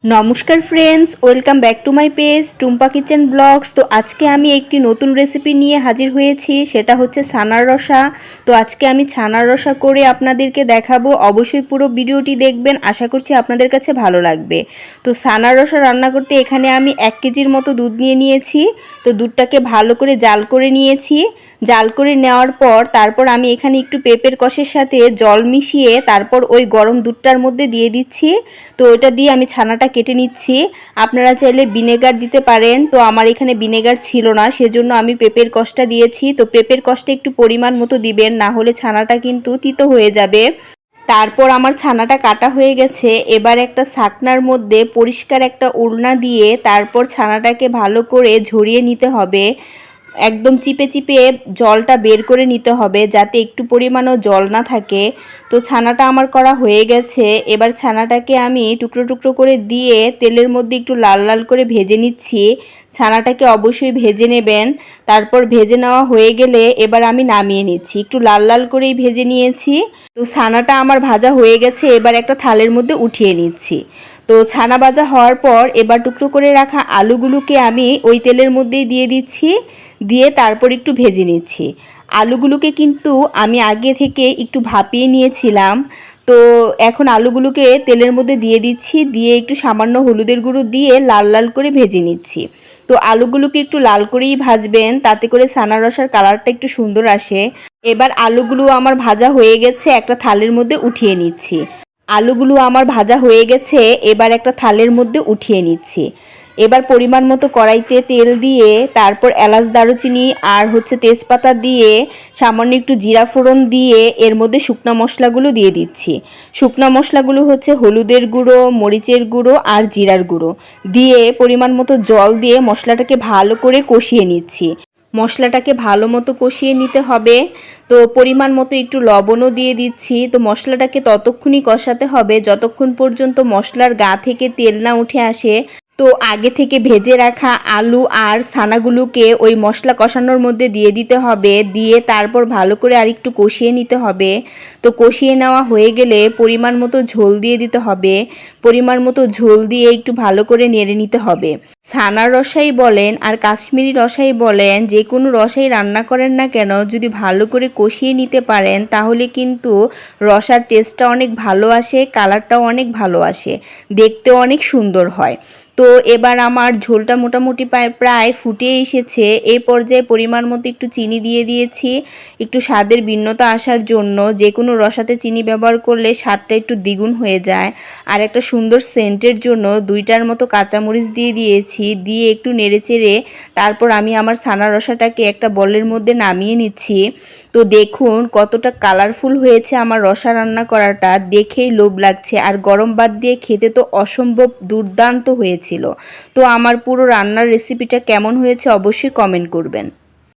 নমস্কার friends, welcome back to my page Tumpa kitchen blogs. তো আজকে আমি একটি নতুন রেসিপি নিয়ে হাজির হয়েছি, সেটা হচ্ছে ছানার রসা। তো আজকে আমি ছানার রসা করে আপনাদেরকে দেখাবো। অবশ্যই পুরো ভিডিওটি দেখবেন, আশা করছি আপনাদের কাছে ভালো লাগবে। তো ছানার রসা রান্না করতে এখানে আমি 1 কেজির মতো দুধ নিয়ে নিয়েছি। তো দুধটাকে ভালো করে জাল করে নিয়েছি। জাল করে নেওয়ার পর তারপর আমি এখানে একটু পেঁপের কষের সাথে জল মিশিয়ে তারপর ওই গরম দুধটার মধ্যে দিয়ে দিচ্ছি। তো ওটা দিয়ে আমি ছানাটা কেটে নিচ্ছি। আপনারা চাইলে ভিনেগার দিতে পারেন, তো আমার এখানে ভিনেগার ছিল না, সেজন্য আমি পেঁপের কষটা দিয়েছি। তো পেঁপের কষটা একটু পরিমাণ মতো দিবেন, না হলে ছানাটা কিন্তু তিতো হয়ে যাবে। তারপর আমার ছানাটা কাটা হয়ে গেছে। এবার একটা ছাকনার মধ্যে পরিষ্কার একটা ওড়না দিয়ে তারপর ছানাটাকে ভালো করে ঝরিয়ে নিতে হবে। একদম চিপে চিপে জলটা বের করে নিতে হবে, যাতে একটু পরিমাণও জল না থাকে। তো ছানাটা আমার করা হয়ে গেছে। এবার ছানাটাকে আমি টুকরো টুকরো করে দিয়ে তেলের মধ্যে একটু লাল লাল করে ভেজে নিচ্ছি। ছানাটাকে অবশ্যই ভেজে নেবেন। তারপর ভেজে নেওয়া হয়ে গেলে এবার আমি নামিয়ে নিচ্ছি, একটু লাল লাল করেই ভেজে নিয়েছি। তো ছানাটা আমার ভাজা হয়ে গেছে, এবার একটা থালের মধ্যে উঠিয়ে নিচ্ছি। তো ছানা ভাজা হওয়ার পর এবার টুকরো করে রাখা আলুগুলোকে আমি ওই তেলের মধ্যেই দিয়ে দিচ্ছি, দিয়ে তারপর একটু ভেজে নিচ্ছি। আলুগুলোকে কিন্তু আমি আগে থেকে একটু ভাপিয়ে নিয়েছিলাম। তো এখন আলুগুলোকে তেলের মধ্যে দিয়ে দিচ্ছি, দিয়ে একটু সামান্য হলুদের গুঁড়ো দিয়ে লাল লাল করে ভেজে নিচ্ছি। তো আলুগুলোকে একটু লাল করেই ভাজবেন, তাতে করে ছানা রসার কালারটা একটু সুন্দর আসে। এবার আলুগুলো আমার ভাজা হয়ে গেছে, একটা থালের মধ্যে উঠিয়ে নিচ্ছি। আলুগুলো আমার ভাজা হয়ে গেছে, এবার একটা থালের মধ্যে উঠিয়ে নিচ্ছি। এবার পরিমাণ মতো কড়াইতে তেল দিয়ে তারপর এলাচ দারুচিনি আর তেজপাতা দিয়ে সামান্য একটু জিরা ফোড়ন দিয়ে এর মধ্যে শুকনা মশলাগুলো দিয়ে দিচ্ছি। শুকনা মশলাগুলো হচ্ছে হলুদের গুঁড়ো, মরিচের গুঁড়ো আর জিরার গুঁড়ো দিয়ে পরিমাণ মতো জল দিয়ে মশলাটাকে ভালো করে কষিয়ে নিচ্ছি। মশলাটাকে ভালো মতো কষিয়ে নিতে হবে। তো পরিমাণ মতো একটু লবণও দিয়ে দিচ্ছি। তো মশলাটাকে ততক্ষণই কষাতে হবে যতক্ষণ পর্যন্ত মশলার গা থেকে তেল না উঠে আসে। তো আগে থেকে ভেজে রাখা আলু আর ছানাগুলোকে ওই মশলা কষানোর মধ্যে দিয়ে দিতে হবে, দিয়ে তারপর ভালো করে আর একটু কষিয়ে নিতে হবে। তো কষিয়ে নেওয়া হয়ে গেলে পরিমাণ মতো ঝোল দিয়ে দিতে হবে। পরিমাণ মতো ঝোল দিয়ে একটু ভালো করে নেড়ে নিতে হবে। ছানার রসাই বলেন আর কাশ্মীরি রসাই বলেন, যে কোনো রসাই রান্না করেন না কেন, যদি ভালো করে কষিয়ে নিতে পারেন তাহলে কিন্তু রসার টেস্টটা অনেক ভালো আসে, কালারটাও অনেক ভালো আসে, দেখতেও অনেক সুন্দর হয়। তো এবার আমার ঝোলটা মোটামুটি প্রায় ফুটে এসেছে। এই পর্যায়ে পরিমাণ মতো একটু চিনি দিয়ে দিয়েছি, একটু স্বাদের ভিন্নতা আসার জন্য। যে কোনো রসাতে চিনি ব্যবহার করলে স্বাদটা একটু দ্বিগুণ হয়ে যায়। আর একটা সুন্দর সেন্টের জন্য 2টার মতো কাঁচামরিচ দিয়ে দিয়েছি, দিয়ে একটু নেড়েচেড়ে তারপর আমি আমার ছানা রসাটাকে একটা বলের মধ্যে নামিয়ে নিচ্ছি। তো দেখুন কতটা কালারফুল হয়েছে আমার রসা রান্না করাটা, দেখেই লোভ লাগছে। আর গরম ভাত দিয়ে খেতে তো অসম্ভব দুর্দান্ত হয়েছিল। তো আমার পুরো রান্নার রেসিপিটা কেমন হয়েছে অবশ্যই কমেন্ট করবেন।